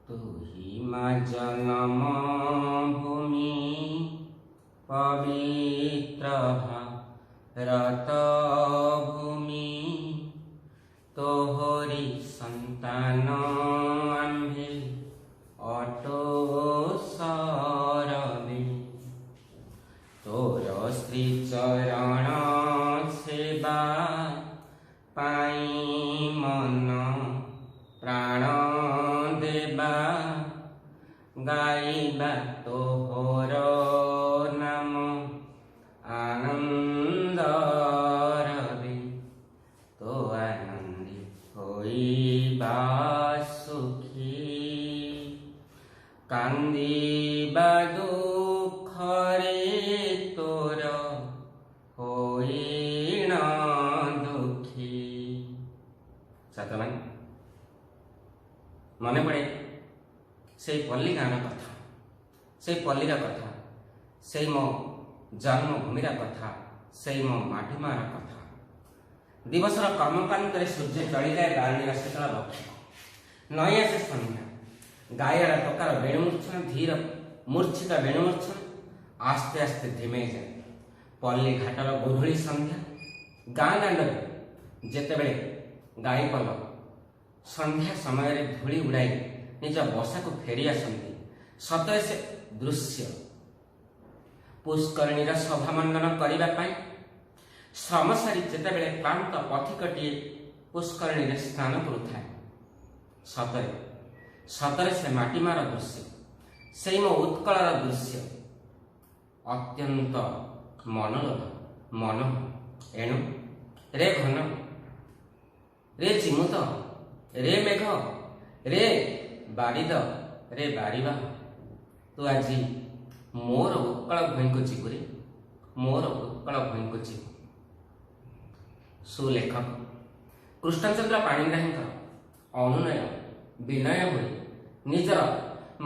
तुही माँ जन्म भूमि पवित्र भारत भूमि तोहरी संतान आम्भे अटो सरबे तोर श्री चरण सेवा पाई मन प्राण देवा गाइबा तोहर नाम आनंद रवे तो आनंदी होइबा सुखी कांदिबा दुखरे तोर होइण दुखी। छात्र मन मन पड़े से पल्ली गाँव कथा से पल्लीर कथा से मो जन्मभूमिर कथा से मो माटीमार कथा। दिवसर कर्मकांत सूर्य चली जाए बारणीर शीतल बक्ष नई आसे सन्ध्या गायर टकार वेणुमूर्छन धीर मूर्छित वेणुमूर्छन आस्ते आस्ते धिमे जाए पल्ली घाटर गोधूली संध्या गाँ दाण्ड जेतेबेले गाई पल संध्या समय धूली उड़ाई निज बसा को फेरी आसती सतरे से दृश्य पुष्करणीर सभामंडन करने श्रम सारी जेतेबेले क्लांत पथिकटीए पुष्करणीर स्नान करुଥାଏ सतरे सतरे से माटीमार दृश्य से मो उत्कलर दृश्य अत्यंत मनोलोभ मन एणु रे घन रे चिमुत रे मेघ रे बारिद रे बारिबा तू आज मोर उत्कल भई को जीवरे मोर उत्कल भई को जीव। सुलेखक कृष्णचंद्र पाणिग्राही अनुनय विनय होई निजर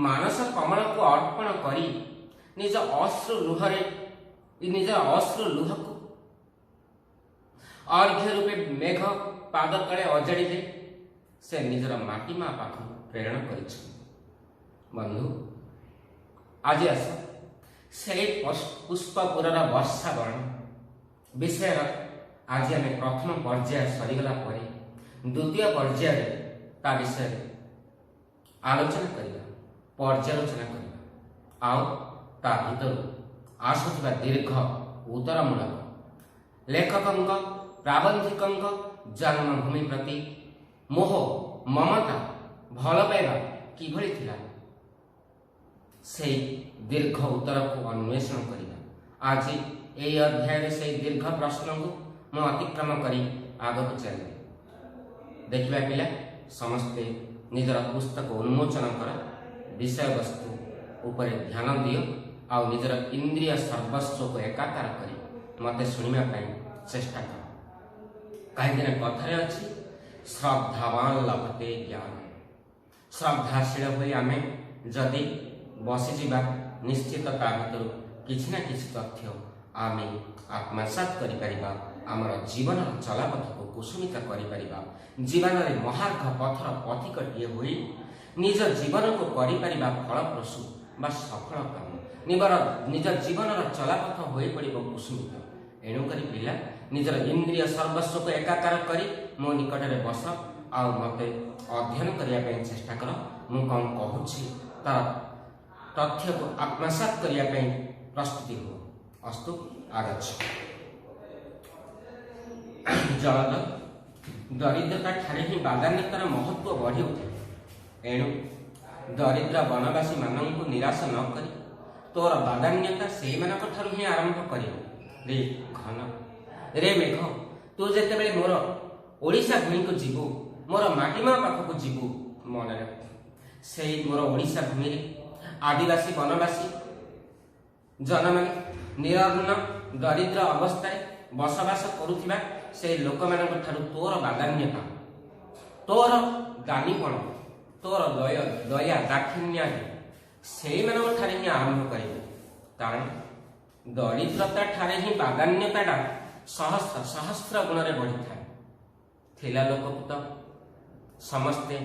मानस कमल को अर्पण करी निज अश्रु लुह को अर्घ्य रूपे मेघ पाद तले अजाड़ी दे से निजर माटी माँ पाख प्रेरण कर बंधु आज आस से पुष्पपुर वर्षा वर्ण विषय आज आम प्रथम पर्याय सरीगला द्वितीय पर्याय ता विषय आलोचना करवा पर्यालोचना करवा आउ ता भीतर आसुवा दीर्घ उत्तरमूलक लेखक प्राबंधिक जन्मभूमि प्रति मोह ममता भल पाइबा किभଳି थिला से दीर्घ उत्तर को अन्वेषण करवा। आज यही अध्याय से दीर्घ प्रश्न को मु अतिक्रम करी आगक चलिए देखा पिला समस्ते निजर पुस्तक उन्मोचन कर विषय वस्तु उपरे ध्यान दियो आ निजर इंद्रिय सर्वस्व को एकाकार करी मते शुणा चेष्टा कर कहीं कथार अच्छी श्रद्धावान लभते ज्ञान श्रद्धाशील हुई आम जदि बसीजा निश्चित ता भर किसी ना किसी तथ्य आम आत्मसात कर जीवन चलापथ को कुसुमित कर जीवन में महार्घ पथर पथिकटीए हुई निज जीवन को कर फलप्रसू बा सफल काम निज जीवन चलापथ हो पड़ कुसुमित एणुक पिला निजर इंद्रिय सर्वस्व को एकाकार करी मो निकट में बस आ मत अध्ययन करने चेष्टा कर मु कौन कहूँ तार तथ्य को आत्मसात करने प्रस्तुति हो अस्तु आगछ। जलद दरिद्रता ठारे ही बागान्यतार महत्व बढ़ी उठे एणु दरिद्र वनवासी मानक निराश न करी तोर बागान्यता से ही आरंभ कर रे घन रे मेघ तू जिते मोर ओडिशा भूमि को जीवु मोर माटीमा पाख को जीवु मन रख से मोर ओडिशा भूमि आदिवासी वनवासी जन मैंने निरन्न दरिद्र अवस्था बसवास करुवा से लोक मान तोर बागान्यता तोर दानीपण तोर दया दाक्षिण्य से ही आरंभ कर कारण दरिद्रता ठारे ही बागान्यता सहस्र सहस्र गुण रे बढ़ी था थिला लोक तो समस्ते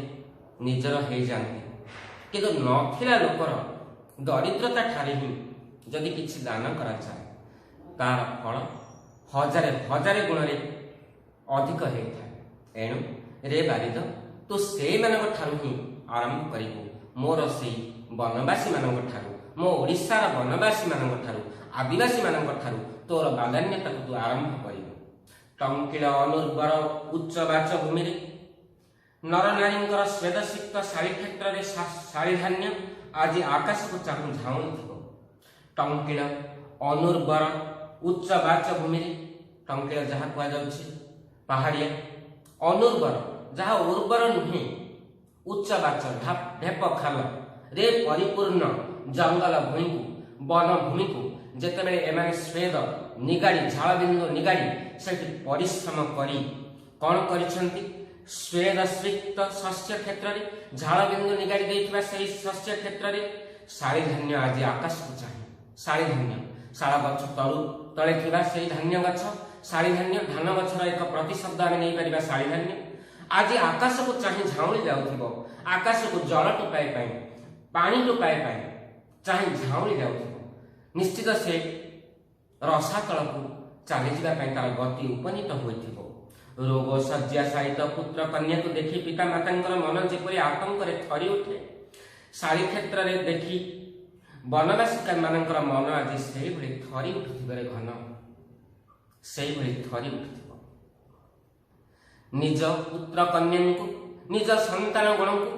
निजर हो जाते କିନ୍ତୁ ନଥିଲା ଲୋକର ଦରିଦ୍ରତା ଠାରେ ହିଁ ଯଦି କିଛି ଦାନ କରାଯାଏ ତାର ଫଳ ହଜାରେ ହଜାରେ ଗୁଣରେ ଅଧିକ ହେଇଥାଏ। ଏଣୁ ରେ ବାରିଦ ତୁ ସେଇମାନଙ୍କ ଠାରୁ ହିଁ ଆରମ୍ଭ କରିବୁ, ମୋର ସେଇ ବନବାସୀମାନଙ୍କ ଠାରୁ, ମୋ ଓଡ଼ିଶାର ବନବାସୀମାନଙ୍କ ଠାରୁ, ଆଦିବାସୀମାନଙ୍କ ଠାରୁ ତୋର ବାଦାନ୍ୟତାକୁ ତୁ ଆରମ୍ଭ କରିବୁ। ଟଙ୍କିଳ ଅନୁର୍ବର ଉଚ୍ଚବାଚ ଭୂମିରେ ନରନାରୀଙ୍କର ସ୍ୱେଦସିକ୍ତ ଶାଳୀ କ୍ଷେତ୍ରରେ ଶାଳୀ ଧାନ୍ୟ ଆଜି ଆକାଶକୁ ଚାହୁଁ ଝାଉଁଥିବ। ଟଙ୍କିଳ ଅନୁର୍ବର ଉଚ୍ଚବାଚ ଭୂମିରେ, ଟଙ୍କିଳ ଯାହା କୁହାଯାଉଛି ପାହାଡ଼ିଆ, ଅନୁର୍ବର ଯାହା ଉର୍ବର ନୁହେଁ, ଉଚ୍ଚବାଚ ଢେପ ଖାଲ ରେ ପରିପୂର୍ଣ୍ଣ ଜଙ୍ଗଲ ଭୂମିକୁ, ବନଭୂମିକୁ ଯେତେବେଳେ ଏମାନେ ସ୍ୱେଦ ନିଗାଡ଼ି, ଝାଳ ବିନ୍ଦୁ ନିଗାଡ଼ି ସେଠି ପରିଶ୍ରମ କରି କ'ଣ କରିଛନ୍ତି? ସ୍ୱେଦ ସ୍ୱିକ୍ତ ଶସ୍ୟ କ୍ଷେତ୍ରରେ ଝାଳ ବିନ୍ଦୁ ନିଗାଡ଼ି ଦେଇଥିବା ସେହି ଶସ୍ୟ କ୍ଷେତ୍ରରେ ଶାଳୀ ଧାନ୍ୟ ଆଜି ଆକାଶକୁ ଚାହେଁ। ଶାଳୀ ଧାନ୍ୟ, ଶାଳ ଗଛ ତଳେ ଥିବା ସେହି ଧାନ୍ୟ ଗଛ, ଶାଳୀ ଧାନ୍ୟ, ଧାନ ଗଛର ଏକ ପ୍ରତିଶବ୍ଦ ଆମେ ନେଇପାରିବା ଶାଳୀ ଧାନ୍ୟ। ଆଜି ଆକାଶକୁ ଚାହିଁ ଝାଉଁଳି ଯାଉଥିବ, ଆକାଶକୁ ଜଳ ଟୋପାଏ ପାଇଁ, ପାଣି ଟୋପାଏ ପାଇଁ ଚାହିଁ ଝାଉଁଳି ଯାଉଥିବ। ନିଶ୍ଚିତ ସେ ରସାତଳକୁ ଚାଲିଯିବା ପାଇଁ ତାର ଗତି ଉପନୀତ ହୋଇଥିବ। ରୋଗ ଶଯ୍ୟା ସହିତ ପୁତ୍ର କନ୍ୟାକୁ ଦେଖି ପିତା ମାତାଙ୍କର ମନ ଯେପରି ଆତଙ୍କରେ ଥରି ଉଠେ, ଶାଳୀ କ୍ଷେତ୍ରରେ ଦେଖି ବନବାସିକା ମାନଙ୍କର ମନ ଆଜି ସେଇଭଳି ଥରି ଉଠୁଥିବରେ ଘନ, ସେଇଭଳି ଥରି ଉଠୁଥିବ। ନିଜ ପୁତ୍ର କନ୍ୟାଙ୍କୁ, ନିଜ ସନ୍ତାନ ଗଣଙ୍କୁ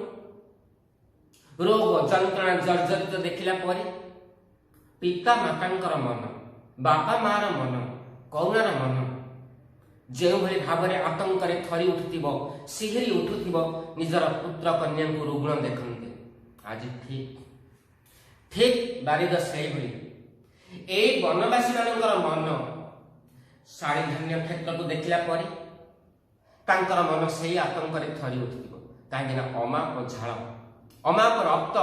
ରୋଗ ଯନ୍ତ୍ରଣା ଜର୍ଜରିତ ଦେଖିଲା ପରେ ପିତା ମାତାଙ୍କର ମନ, ବାପା ମାର ମନ, କରୁଣାର ମନ ଯେଉଁଭଳି ଭାବରେ ଆତଙ୍କରେ ଥରି ଉଠୁଥିବ, ଶିହରି ଉଠୁଥିବ ନିଜର ପୁତ୍ର କନ୍ୟାଙ୍କୁ ରୁଗ୍ଣ ଦେଖନ୍ତେ। ଆଜି ଠିକ୍ ବାରିଦ ସେଇଭଳି ଏଇ ବନବାସୀ ମାନଙ୍କର ମନ ଶାଳୀ ଧାନ୍ୟ କ୍ଷେତ୍ରକୁ ଦେଖିଲା ପରେ ତାଙ୍କର ମନ ସେଇ ଆତଙ୍କରେ ଥରି ଉଠୁଥିବ। କାହିଁକିନା ଅମାପ ଝାଳ, ଅମାପ ରକ୍ତ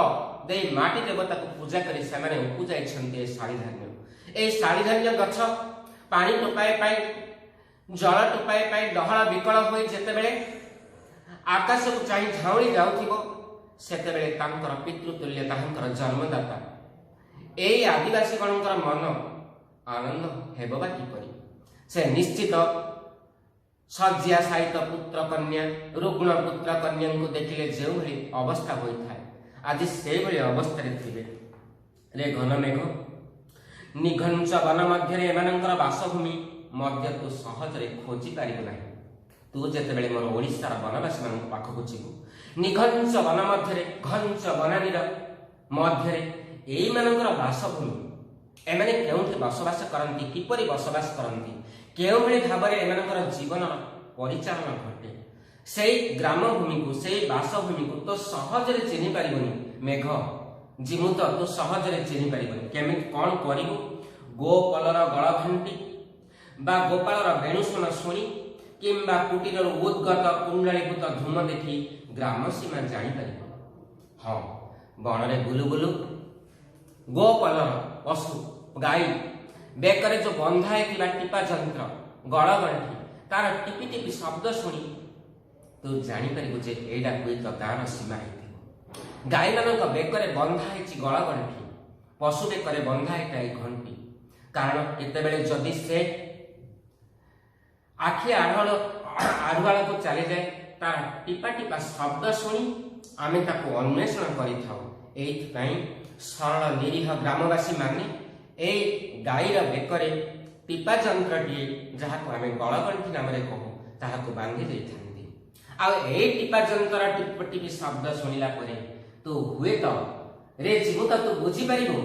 ଦେଇ ମାଟି ଦେବତାକୁ ପୂଜା କରି ସେମାନେ ଉପୁଜାଇଛନ୍ତି ଏ ଶାଳୀ ଧାନ୍ୟ। এই ଶାଳୀ ଧାନ୍ୟ ଗଛ ପାଣି ଟୋପାଏ ପାଇଁ, ଜଳ ଟୋପାଏ ପାଇଁ ଡହଳ ବିକଳ ହୋଇ ଯେତେବେଳେ ଆକାଶକୁ ଚାହିଁ ଝାଉଁଳି ଯାଉଥିବ, ସେତେବେଳେ ତାଙ୍କର ପିତୃତୁଲ୍ୟ, ତାହାଙ୍କର ଜନ୍ମଦାତା ଏଇ ଆଦିବାସୀଗଣଙ୍କର ମନ ଆନନ୍ଦ ହେବ ବା କିପରି? ସେ ନିଶ୍ଚିତ ଶଯ୍ୟା ସହିତ ପୁତ୍ର କନ୍ୟା, ରୁଗ୍ଣ ପୁତ୍ର କନ୍ୟାଙ୍କୁ ଦେଖିଲେ ଯେଉଁଭଳି ଅବସ୍ଥା ହୋଇଥାଏ, ଆଜି ସେଇଭଳି ଅବସ୍ଥାରେ ଥିବେ। ରେ ଘନ ମେଘ, ନିଘଞ୍ଚ ବନ ମଧ୍ୟରେ ଏମାନଙ୍କର ବାସଭୂମି ମଧ୍ୟ ତୁ ସହଜରେ ଖୋଜି ପାରିବୁ ନାହିଁ। ତୁ ଯେତେବେଳେ ମୋର ଓଡ଼ିଶାର ବନବାସୀମାନଙ୍କ ପାଖକୁ ଯିବୁ, ନିଘଞ୍ଚ ବନ ମଧ୍ୟରେ, ଘଞ୍ଚ ବନାନୀର ମଧ୍ୟରେ ଏଇମାନଙ୍କର ବାସଭୂମି, ଏମାନେ କେଉଁଠି ବସବାସ କରନ୍ତି, କିପରି ବସବାସ କରନ୍ତି, କେଉଁଭଳି ଭାବରେ ଏମାନଙ୍କର ଜୀବନର ପରିଚାଳନା ଘଟେ, ସେଇ ଗ୍ରାମଭୂମିକୁ, ସେଇ ବାସଭୂମିକୁ ତୁ ସହଜରେ ଚିହ୍ନି ପାରିବୁନି। ମେଘ ଜିମୁତ ତୁ ସହଜରେ ଚିହ୍ନି ପାରିବୁନି। କେମିତି କ'ଣ କରିବୁ? ଗୋପଲର ଗଳଘଣ୍ଟି ବା ଗୋପାଳର ବେଣୁଶୁଣ ଶୁଣି କିମ୍ବା କୁଟୀରରୁ ଉଦ୍ଗତ କୁଣ୍ଡଳୀଭୂତ ଧୂମ ଦେଖି ଗ୍ରାମ ସୀମା ଜାଣିପାରିବ। ହଁ, ବଣରେ ବୁଲୁ ବୁଲୁ ଗୋପଲର ପଶୁ ଗାଈ ବେକରେ ଯୋଉ ବନ୍ଧା ହେଇଥିବା ଟିପା ଯନ୍ତ୍ର ଗଳଗଣ୍ଠି, ତାର ଟିପି ଟିପି ଶବ୍ଦ ଶୁଣି ତୁ ଜାଣିପାରିବୁ ଯେ ଏଇଟା ହୁଏତ ଗାଁର ସୀମା ହେଇଥିବ। ଗାଈମାନଙ୍କ ବେକରେ ବନ୍ଧା ହେଇଛି ଗଳଗଣ୍ଠି, ପଶୁ ବେକରେ ବନ୍ଧା ହେଇଥାଏ ଘଣ୍ଟି। କାରଣ କେତେବେଳେ ଯଦି ସେ ଆଖି ଆଢୁଆଳକୁ ଚାଲିଯାଏ, ତାର ଟିପା ଟିପା ଶବ୍ଦ ଶୁଣି ଆମେ ତାକୁ ଅନ୍ୱେଷଣ କରିଥାଉ। ଏଇଥିପାଇଁ ସରଳ ନିରୀହ ଗ୍ରାମବାସୀ ମାନେ ଏଇ ଗାଈର ବେକରେ ଟିପା ଯନ୍ତ୍ରଟିଏ, ଯାହାକୁ ଆମେ ଗଳଗଣ୍ଠି ନାମରେ କହୁ, ତାହାକୁ ବାନ୍ଧି ଦେଇଥାନ୍ତି। ଆଉ ଏଇ ଟିପା ଯନ୍ତ୍ର ଟିପ ଟିପି ଶବ୍ଦ ଶୁଣିଲା ପରେ ତୁ ହୁଏତ ରେ ଜୀବତ ତୁ ବୁଝିପାରିବୁ,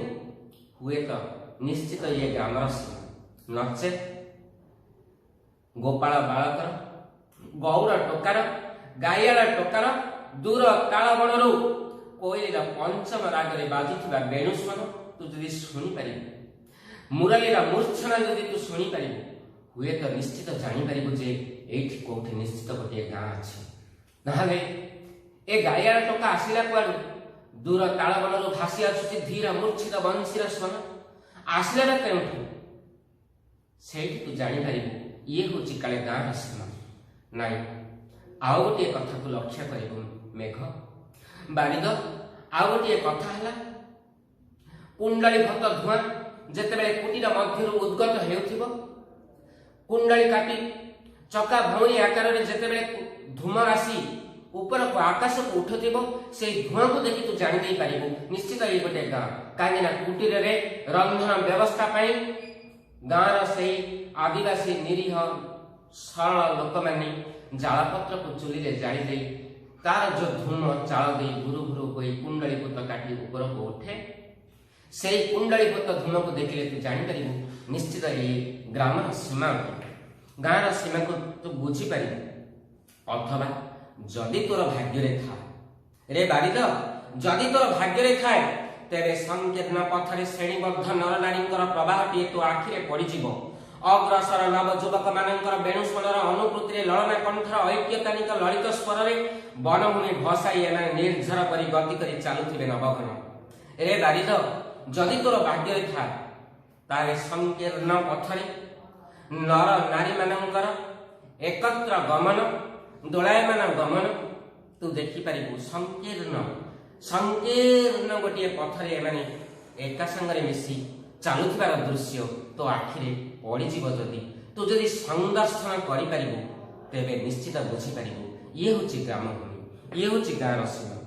ହୁଏତ ନିଶ୍ଚିତ ଇଏ ଗ୍ରାମର ସୀମା, ନଚେତ୍ ଗୋପାଳ ବାଳକର, ଗୌର ଟୋକାର, ଗାଈଆଳ ଟୋକାର ଦୂର ତାଳବଣରୁ କୋଇଲିର ପଞ୍ଚମ ରାଗରେ ବାଜୁଥିବା ବେଣୁସ୍ୱର ତୁ ଯଦି ଶୁଣିପାରିବୁ, ମୁରଲୀର ମୂର୍ଚ୍ଛନା ଯଦି ତୁ ଶୁଣିପାରିବୁ, ହୁଏତ ନିଶ୍ଚିତ ଜାଣିପାରିବୁ ଯେ ଏଇଠି କୋଉଠି ନିଶ୍ଚିତ ଗୋଟିଏ ଗାଁ ଅଛି। ନହେଲେ ଏ ଗାଈଆଳ ଟୋକା ଆସିଲା କୁଆଡୁ? ଦୂର ତାଳବଣରୁ ଭାସି ଆସୁଛି ଧୀର ମୂର୍ଚ୍ଛିତ ବଂଶୀର ସ୍ୱର, ଆସିଲା କେଉଁଠୁ? ସେଇଠି ତୁ ଜାଣିପାରିବୁ ଇଏ ହେଉଛି କାଳେ ଗାଁର ସୀମା। ନାଇଁ, ଆଉ ଗୋଟିଏ କଥାକୁ ଲକ୍ଷ୍ୟ କରିବୁ ମେଘ, ବାରିଦ, ଆଉ ଗୋଟିଏ କଥା ହେଲା, କୁଣ୍ଡଳୀଭୂତ ଧୂଆଁ ଯେତେବେଳେ କୁଟୀର ମଧ୍ୟରୁ ଉଦ୍ଗତ ହେଉଥିବ, କୁଣ୍ଡଳୀ କାଟି ଚକା ଭଉଁରୀ ଆକାରରେ ଯେତେବେଳେ ଧୂମ ରାଶି ଉପରକୁ ଆକାଶକୁ ଉଠୁଥିବ, ସେଇ ଧୂଆଁକୁ ଦେଖି ତୁ ଜାଣି ଦେଇ ପାରିବୁ ନିଶ୍ଚିତ ଏଇ ଗୋଟେ ଗାଁ। କାହିଁକି ନା କୁଟୀରରେ ରନ୍ଧନ ବ୍ୟବସ୍ଥା ପାଇଁ ଗାଁର ସେଇ ଆଦିବାସୀ ନିରୀହ ସରଳ ଲୋକମାନେ ଜାଳପତ୍ରକୁ ଚୁଲିରେ ଜାଳି ଦେଇ ତାର ଯୋଉ ଧୂମ ଚାଳ ଦେଇ ଭୁରୁ ଭୁରୁ ହୋଇ କୁଣ୍ଡଳୀଭୂତ କାଟି ଉପରକୁ ଉଠେ, ସେଇ କୁଣ୍ଡଳୀଭୂତ ଧୂମକୁ ଦେଖିଲେ ତୁ ଜାଣିପାରିବୁ ନିଶ୍ଚିତ ଏଇ ଗ୍ରାମର ସୀମା, ଗାଁର ସୀମାକୁ ତୁ ବୁଝିପାରିବୁ। ଅଥବା ଯଦି ତୋର ଭାଗ୍ୟରେ ଥାଏ, ରେ ବାରିଦ, ଯଦି ତୋର ଭାଗ୍ୟରେ ଥାଏ, ତେବେ ସଂକୀର୍ଣ୍ଣ ପଥରେ ଶ୍ରେଣୀବଦ୍ଧ ନରନାରୀଙ୍କର ପ୍ରବାହଟିଏ ତୋ ଆଖିରେ ପଡ଼ିଯିବ। ଅଗ୍ରସର ନବ ଯୁବକ ମାନଙ୍କର ବେଣୁସ୍ୱରର ଅନୁଭୂତିରେ ଲଳନା କଣ୍ଠର ଐକ୍ୟତାନିକ ଲଳିତ ସ୍ୱରରେ ବନଭୂମି ଭସାଇ ଏମାନେ ନିର୍ଝର ପରି ଗତି କରି ଚାଲୁଥିବେ ନବଘନ। ରେ ବାରିଦ, ଯଦି ତୋର ଭାଗ୍ୟରେ ଥାଏ, ତାହେଲେ ସଂକୀର୍ଣ୍ଣ ପଥରେ ନର ନାରୀ ମାନଙ୍କର ଏକତ୍ର ଗମନ, ଦୋଳାୟମାନ ଗମନ ତୁ ଦେଖିପାରିବୁ। ସଂକୀର୍ଣ୍ଣ ଗୋଟିଏ ପଥରେ ଏମାନେ ଏକା ସାଙ୍ଗରେ ମିଶି ଚାଲୁଥିବାର ଦୃଶ୍ୟ ତୋ ଆଖିରେ ପଡ଼ିଯିବ। ଯଦି ସଂଦର୍ଶନ କରିପାରିବୁ, ତେବେ ନିଶ୍ଚିତ ବୁଝିପାରିବୁ ଇଏ ହେଉଛି ଗ୍ରାମଭୂମି, ଇଏ ହେଉଛି ଗାଁର ସୀମା।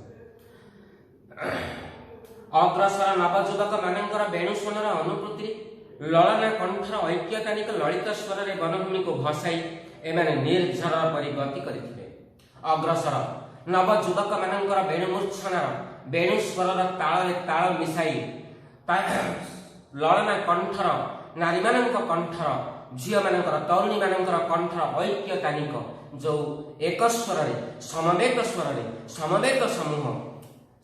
ଅଗ୍ରସର ନବଯୁବକ ମାନଙ୍କର ବେଣୁସ୍ୱନର ଅନୁଭୂତି ଲଳନା କଣ୍ଠର ଐକ୍ୟତାନିକ ଲଳିତ ସ୍ୱରରେ ବନଭୂମିକୁ ଭସାଇ ଏମାନେ ନିର୍ଝର ପରି ଗତି କରିଥିବେ। ଅଗ୍ରସର ନବଯୁବକ ମାନଙ୍କର ବେଣୁମୂର୍ଚ୍ଛନାର ବେଣୁସ୍ୱରର ତାଳରେ ତାଳ ମିଶାଇ ଲଳନା କଣ୍ଠର ନାରୀମାନଙ୍କ କଣ୍ଠର, ଝିଅମାନଙ୍କର ତରୁଣୀ ମାନଙ୍କର କଣ୍ଠର ଐକ୍ୟତାନିକ ଯୋଉ ଏକ ସ୍ୱରରେ ସମବେତ ସମୂହ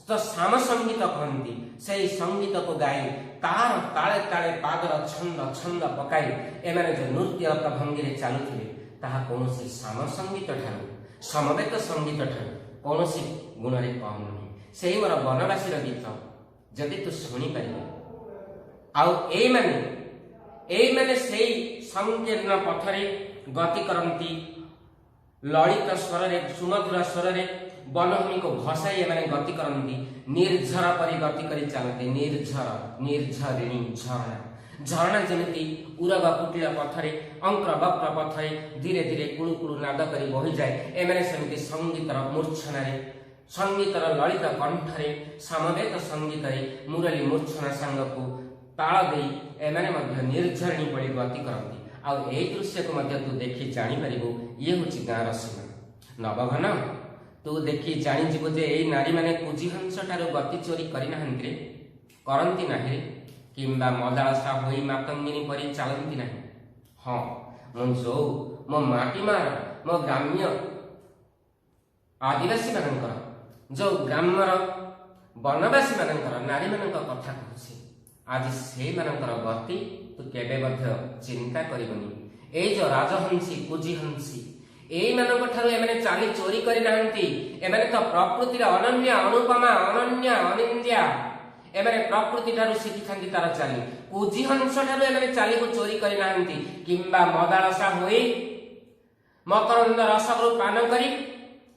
ତ ସାମ ସଙ୍ଗୀତ କହନ୍ତି, ସେଇ ସଙ୍ଗୀତକୁ ଗାଇ ତାର ତାଳେ ତାଳେ ପାଦର ଛନ୍ଦ ପକାଇ ଏମାନେ ଯୋଉ ନୃତ୍ୟରତ ଭଙ୍ଗୀରେ ଚାଲୁଥିବେ, ତାହା କୌଣସି ସାମ ସଙ୍ଗୀତ ଠାରୁ, ସମବେତ ସଙ୍ଗୀତ ଠାରୁ କୌଣସି ଗୁଣରେ କମ୍ ନୁହେଁ। ସେଇ ମୋର ବନବାସୀର ଗୀତ ଯଦି ତୁ ଶୁଣିପାରିବୁ। ଆଉ ଏଇମାନେ ସେଇ ସଂକୀର୍ଣ୍ଣ ପଥରେ ଗତି କରନ୍ତି, ଲଳିତ ସ୍ୱରରେ ସୁମଧୁର ସ୍ୱରରେ ବନଭୂମିକୁ ଭସାଇ ଏମାନେ ଗତି କରନ୍ତି, ନିର୍ଝର ପରି ଗତି କରି ଚାଲନ୍ତି। ନିର୍ଝରିଣୀ ଝରଣା ଯେମିତି ଉରଗ କୁଟିଳ ପଥରେ ଅଙ୍କ୍ର ବକ୍ର ପଥରେ ଧୀରେ ଧୀରେ କୁଳୁ କୁଳୁ ନାଦ କରି ବହିଯାଏ, ଏମାନେ ସେମିତି ସଙ୍ଗୀତର ମୂର୍ଚ୍ଛନାରେ, ସଙ୍ଗୀତର ଲଳିତ କଣ୍ଠରେ, ସମବେତ ସଙ୍ଗୀତରେ ମୁରଲୀ ମୂର୍ଚ୍ଛନା ସାଙ୍ଗକୁ ତାଳ ଦେଇ ଏମାନେ ମଧ୍ୟ ନିର୍ଝରିଣୀ ଭଳି ଗତି କରନ୍ତି। ଆଉ ଏଇ ଦୃଶ୍ୟକୁ ମଧ୍ୟ ତୁ ଦେଖି ଜାଣିପାରିବୁ ଇଏ ହେଉଛି ଗାଁର ସୀମା। ନବଘନ, ତୁ ଦେଖି ଜାଣିଯିବୁ ଯେ ଏଇ ନାରୀମାନେ କୁଜିହଂସ ଠାରୁ ଗତି ଚୋରି କରିନାହାନ୍ତି, କରନ୍ତି ନାହିଁ, କିମ୍ବା ମଦାଳସା ହୋଇ ମାତଙ୍ଗିନୀ ପରି ଚାଲନ୍ତି ନାହିଁ। ହଁ, ମୋ ମାଟିମାର, ମୋ ଗ୍ରାମ୍ୟ ଆଦିବାସୀ ମାନଙ୍କର, ଯୋଉ ଗ୍ରାମର ବନବାସୀ ମାନଙ୍କର ନାରୀମାନଙ୍କ କଥା କହୁଛି। ଆଜି ସେଇମାନଙ୍କର ଗତି ତୁ କେବେ ମଧ୍ୟ ଚିନ୍ତା କରିବୁନି। ଏଇ ଯୋଉ ରାଜହଂସୀ କୁଜିହଂସୀ ଏଇମାନଙ୍କ ଠାରୁ ଏମାନେ ଚାଲି ଚୋରି କରିନାହାନ୍ତି। ଏମାନେ ତ ପ୍ରକୃତିର ଅନନ୍ୟ ଅନୁପମା, ଅନନ୍ୟ ଅନିନ୍ଦ୍ୟା। ଏମାନେ ପ୍ରକୃତି ଠାରୁ ଶିଖିଥାନ୍ତି ତାର ଚାଲି। କୁଜିହଂସ ଠାରୁ ଏମାନେ ଚାଲିକୁ ଚୋରି କରିନାହାନ୍ତି, କିମ୍ବା ମଦାଳସା ହୋଇ ମକରନ୍ଦ ରସକୁ ପାନ କରି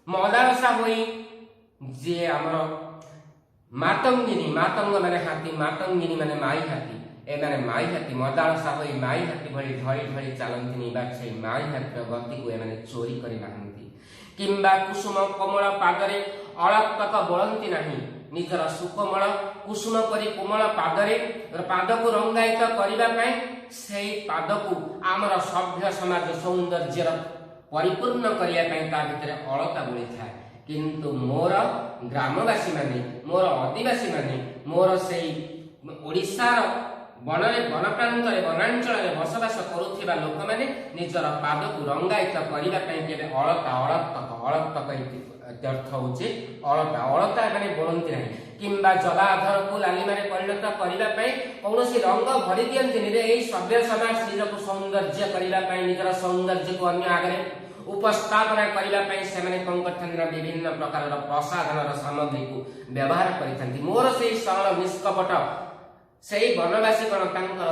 ମଦାଳସା ହୋଇ ଯିଏ ଆମର ମାତଙ୍ଗିନୀ, ମାତଙ୍ଗ ମାନେ ହାତୀ, ମାତଙ୍ଗିନୀ ମାନେ ମାଇ ହାତୀ, ଏମାନେ ମାଇ ହାତୀ ମଦାଳସା ହୋଇ ମାଇ ହାତୀ ଭଳି ଢଳି ଢଳି ଚାଲନ୍ତିନି, ବା ସେଇ ମାଇ ହାତୀର ଗତିକୁ ଏମାନେ ଚୋରି କରିନାହାନ୍ତି। କିମ୍ବା କୁସୁମ କୋମଳ ପାଦରେ ଅଳକ୍ତକ ବୋଳନ୍ତି ନାହିଁ। ନିଜର ସୁକୋମଳ କୁସୁମ ପରି କୋମଳ ପାଦକୁ ରଙ୍ଗାୟିତ କରିବା ପାଇଁ ସେଇ ପାଦକୁ ଆମର ସଭ୍ୟ ସମାଜ ସୌନ୍ଦର୍ଯ୍ୟର ପରିପୂର୍ଣ୍ଣ କରିବା ପାଇଁ ତା ଭିତରେ ଅଳତା ବୋଳିଥାଏ। କିନ୍ତୁ ମୋର ଗ୍ରାମବାସୀ ମାନେ, ମୋର ଆଦିବାସୀ ମାନେ, ମୋର ସେଇ ଓଡ଼ିଶାର ବନପ୍ରାନ୍ତରେ ବନାଞ୍ଚଳରେ ବସବାସ କରୁଥିବା ଲୋକମାନେ ନିଜର ପାଦକୁ ରଙ୍ଗାୟିତ କରିବା ପାଇଁ କେବେ ଅଳତକ ଅର୍ଥ ହେଉଛି ଅଳତା ଏମାନେ ବୋଳନ୍ତି ନାହିଁ। କିମ୍ବା ଜବାଧରକୁ ଲାଲିମାରେ ପରିଣତ କରିବା ପାଇଁ କୌଣସି ରଙ୍ଗ ଭରି ଦିଅନ୍ତିନି। ଏଇ ସଭ୍ୟ ସମାଜ ନିଜକୁ ସୌନ୍ଦର୍ଯ୍ୟ କରିବା ପାଇଁ, ନିଜର ସୌନ୍ଦର୍ଯ୍ୟକୁ ଅନ୍ୟ ଆଗରେ ଉପସ୍ଥାପନା କରିବା ପାଇଁ ସେମାନେ କଣ କରିଥାନ୍ତି ନା ବିଭିନ୍ନ ପ୍ରକାରର ପ୍ରସାଧନର ସାମଗ୍ରୀକୁ ବ୍ୟବହାର କରିଥାନ୍ତି। ମୋର ସେଇ ସରଳ ନିଷ୍କପଟ ସେଇ ବନବାସୀ କଣ ତାଙ୍କର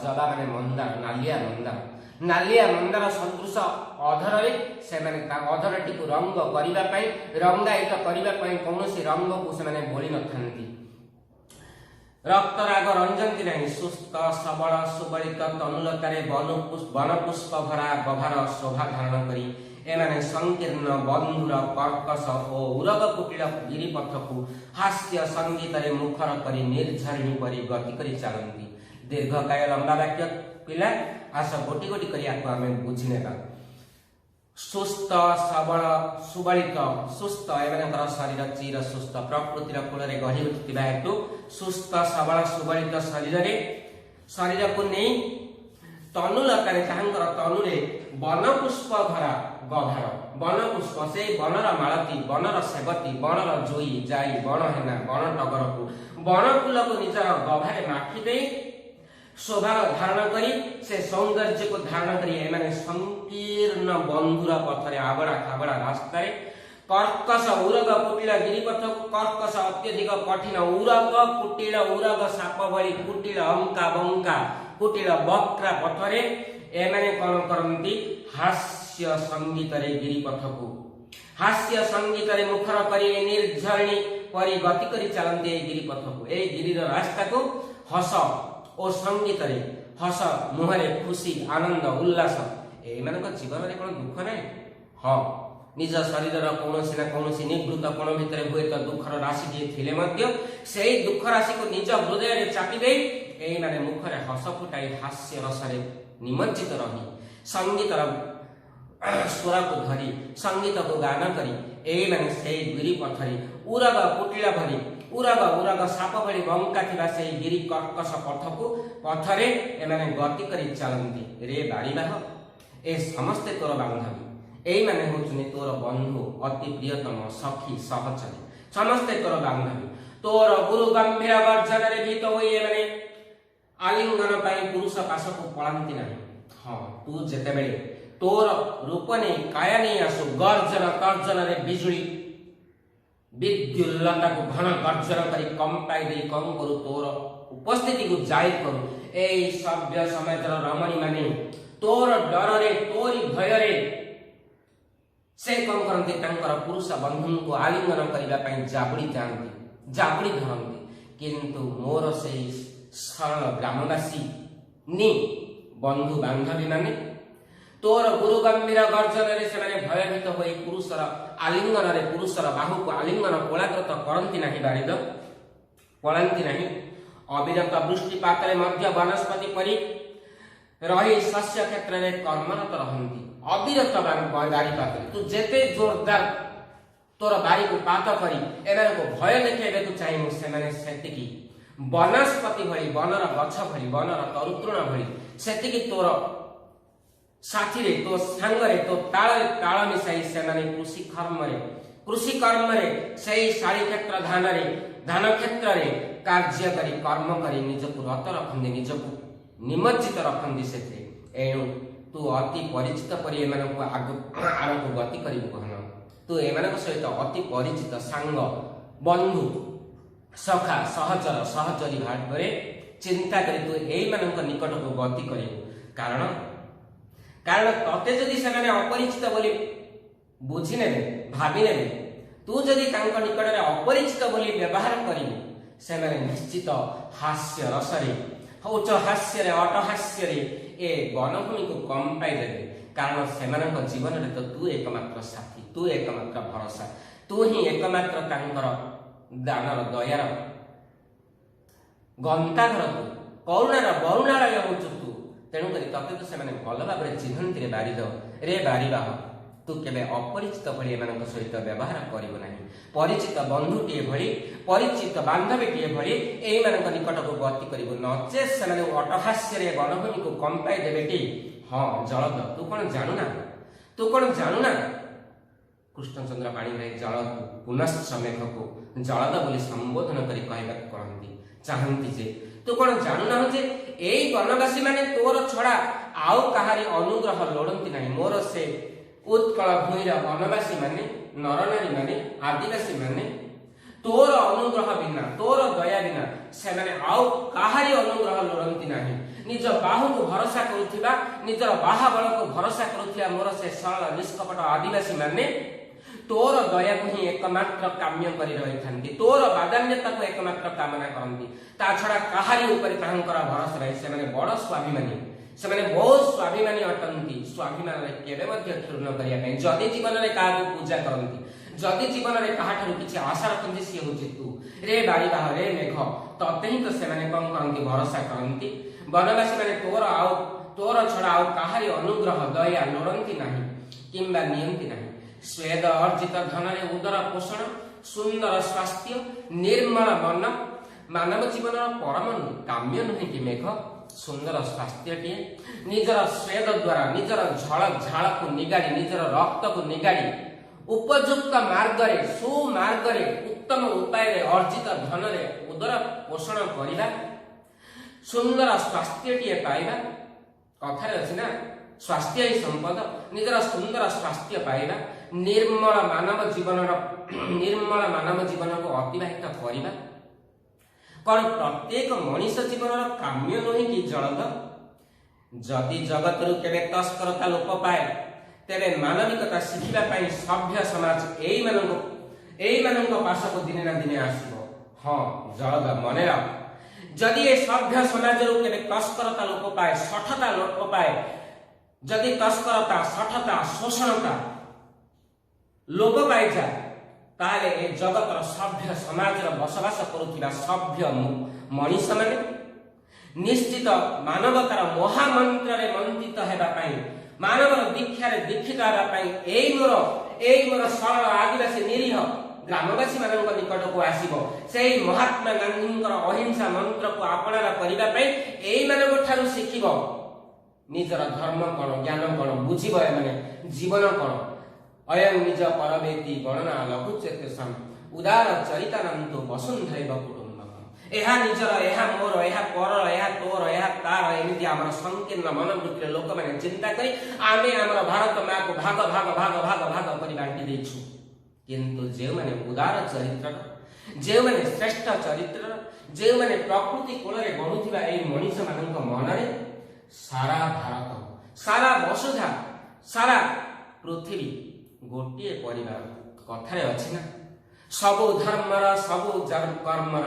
ଜବା ମାନେ ମନ୍ଦାର, ନାଲିଆ ମନ୍ଦାର, नालिया मंदार सदृश अधर से अधरटी को रंग करने रंगायित करने कौन रंग को से बोली न रक्तराग रंजती नहीं सुस्थ सबल सुबलित तनुलतार वनपुष्प भरा गभार शोभा धारण करी एमाने संकीर्ण बंधुर कर्कश और उरग कुटिल गिरिपथ को हास्य संगीत मुखर करी निर्झरिणी परी गति करी चलती। दीर्घकाय लंबा वाक्य पिला आस गोटी गोटी करी आपको आमे बुझिनेबा। सुस्थ सबल सुबलित सुस्थ एमानकर शरीर चिर सुस्थ प्रकृतिर कूल गढ़ी उठिथिबा हेतु सुस्थ सबल सुबलित शरीर को नहीं तनुलतारे ताहांकर तनुरे वनपुष्प भरा गभार वनपुष्प से वनर मालती वनर सेवती वनर जोई जाई बण हेना बण टगर को वनफूल को निजर गभारे माखी दे शोभा धारण करी से सौंदर्य को धारण करी एमाने संकीर्ण बंधुर पथरे आबड़ा खाबड़ा रास्ता कर्कश उरग कुटिल गिरिपथ कर्कश अत्यधिक कठिन उरग कुटिल उरग साप भली कुटिल अंका बंका कुटिल बक्रा पथरे एमाने कौन करती हास्य संगीत गिरिपथ को हास्य संगीत मुखर करी निर्झरिणी परी गति करी चलती गिरिपथ को गिरीर रास्ता को हस और संगीत हस मुहरे खुशी आनंद उल्लास एमान जीवन में कौन दुख ना हाँ निज शरीर कौन ना कौन निवृत्त कोण भितर हुए तो दुखर राशि थे दुख राशि को निज हृदय में चापी दे एमाने मुखरे हस फुटाई हास्य रसरे निमज्जित रही संगीत स्वर को धरी संगीत को गान करी एमाने से गिरी पथरी उरग कुटिला भरी उरग उरग साप भली बंका थिबा से गिरी कर्कश पथ को पथरे एमाने गति करी चलती। रे बारीबाह ए समस्ते तोर बांधवी एई माने होचुनी तोर बंधु अति प्रियतम सखी सहचरी समस्ते तोर बांधवी तोर गुरु गंभीर गर्जन रे भीत होई एमाने आलिंगन पाई पुरुष पास को पळांती नाही। हाँ तू जेते बेले तोर रूप ने काया नहीं आसु गर्जन तर्जन रे बिजुली विद्युल्लता को घन गर्जन करी कंपाई दे कम करू तोर उपस्थिति को जाहिर करू ए सभ्य समाजर रमणी माने तोर डर रे तोरी भय रे से कम करते तांकर पुरुष बंधु को आलिंगन करबा पई जाबुड़ी जांती जाबुड़ी धरती किंतु मोर से सरल ग्रामवासी नि बंधु बांधवी माने तोर गुरु गंभीर गर्जन रे से भयभीत हो पुरुषर आलिंगन रे पुरुषर बाहु को आलिंगन कोलाकृत करती नहीं बारिद पड़ाती नहीं अविरत वृष्टिपात मध्य वनस्पति परी रही शस्य क्षेत्र में कर्मरत रहती अविरत बारीपात तू जेते जोरदार तोर बारी को पात करी एमान को भय देखेबे को चाहिए से सेतिकी वनस्पति भली वनर गछ भली वनर तरुतृण भली सेतिकी तोर साथी रे तो संग रे तो ताल मिसाई से कृषि कर्म रे सही शाड़ी क्षेत्र धान क्षेत्र रे कार्य करी कर्म करी निज को रत रखंदी निज को निमज्जित रखंदी से एणु तू अति परिचित परि एमान को आग गति करिबु कहन तू एमान सहित अति परिचित सांग बंधु सखा सहचर सहचरी भाग करे चिंता करी तू एमान निकट को गति करिबु कारण तते जदि से अपरिचित बोली बुझी ने भावी ने तू जदि निकट में अपरिचित बोली व्यवहार करू से निश्चित हास्य रसरे उच्च हास्य अटहास्य ए वनभूमि को कम पाइदे कारण से जीवन में तो तू एकमात्र साथी तू एकमात्र भरोसा तू ही एकमात्र दानर दयार गंताघर तू करुणार बरुणालय हो तू तेणुक तते तो से भल भाव चिन्हती रे बारिद रे बारीबाह तू केबे अपरिचित भली एमान सहित व्यवहार करिबो नाही परिचित बंधुटीए भली परिचित बांधवीटीए भली एमान निकट को गति करिबो नचे से अटहास्य रे वनभूमि को कंपाई देबेटी हाँ जलद तू कौन जानुना कृष्णचंद्र पाणिग्राही जल पुनश्च मेघ को जलद बोली संबोधन करी कहबा कहंती चाहंती जे तू कौन जानुना जे एई वनवासी माने तोर छड़ा आउ कहारी अनुग्रह लोड़ती नहीं मोर से उत्कल भूईर वनवासी माने नरनारी माने आदिवासी माने तोर अनुग्रह बिना तोर दया बिना से माने आउ कहारी अनुग्रह लोड़ती नहीं निज बाहु को भरोसा करुथिबा निजर बाहा बल को भरोसा करुथिबा मोर से सरल निष्कपट आदिवासी माने तोर दया को ही एकमात्र काम्य करी रही थांती तोर बादान्यता को एकमात्र कामना करती ता छड़ा कहारी ऊपर तांकर भरोसा रही से माने बड़ स्वाभिमानी से माने बहुत स्वाभिमानी अटंती स्वाभिमान रे केबे मध्ये क्षुर्ण करिया पई जदी जीवन रे काहा को पूजा करती जदी जीवन रे काहा ठारू किछि आशा रखती सी होछि तू रे बाड़ी बाह रे मेघ तते ही तो से माने कम करती भरोसा करती वनवासी माने तोर छड़ा आउ कहारी अनुग्रह दया लोड़ंती नाही किंबा नियंती नाही स्वेद अर्जित धन रे उदर पोषण सुंदर स्वास्थ्य निर्मल मन मानव जीवन परम काम्य नुहे कि मेघ सुंदर स्वास्थ्य निजर स्वेद द्वारा निजर झाल को निगाड़ी निजर रक्त को निगाड़ी उपयुक्त मार्ग रे सुमार्ग रे उत्तम उपाय रे अर्जित धन रे उदर पोषण करिबा सुंदर स्वास्थ्य पाइबा कथारे अछि ना स्वास्थ्य ही संपद निजर सुंदर स्वास्थ्य पाइबा निर्मल मानव जीवन को अतिबाहित करिबा कौन प्रत्येक मनीष जीवन काम्य नुहे कि जलद जदि जगत रु केबे तस्करता लोप पाए तेरे मानविकता शिखिबा पई सभ्य समाज एई मानक पास को दिने ना दिने आसीबो हां जलद मने रख जदि ए सभ्य समाज रु केबे तस्करता लोप पाए सठता लोप पाए जदि तस्करता सठता शोषणता लोप पाई जाए ताले ए जगतर सभ्य समाज बसवास करुथिबा सभ्य मनीष माने निश्चित मानवतार महामंत्र रे मंत्रित हेबा पई मानवर दीक्षा रे दीक्षित हेबा पई एई मोर सरल आदिवासी निरीह ग्रामवासी मानक निकट को आसीबो सेई महात्मा गांधींकर अहिंसा मंत्र को आपणार करिबा पई एई मानक ठारू शिखिबो निजर धर्म कोन ज्ञान कोन बुझिबो माने जीवन कोन अयं निज परवेति गणना लघु चेतसम उदार चरितानंतो वसुंधैव कुटुंबकम एहा निजर एहा मोर एहा पर एहा तोर एहा तार एमिति हमर संकीर्ण मनोवृत्ति लोक माने चिंता करी आमे हमर भारत मां को भाग भाग भाग भाग भाग करी बांटी देछु किंतु जे माने उदार चरित्र जे माने श्रेष्ठ चरित्र जे माने प्रकृति कोल रे बढ़ुथिबा एई मनीष मानक मन रे सारा भारत सारा वसुधा सारा पृथ्वी गोटे परिवार कथारे अछि ना सबु धर्मर सबु कर्मर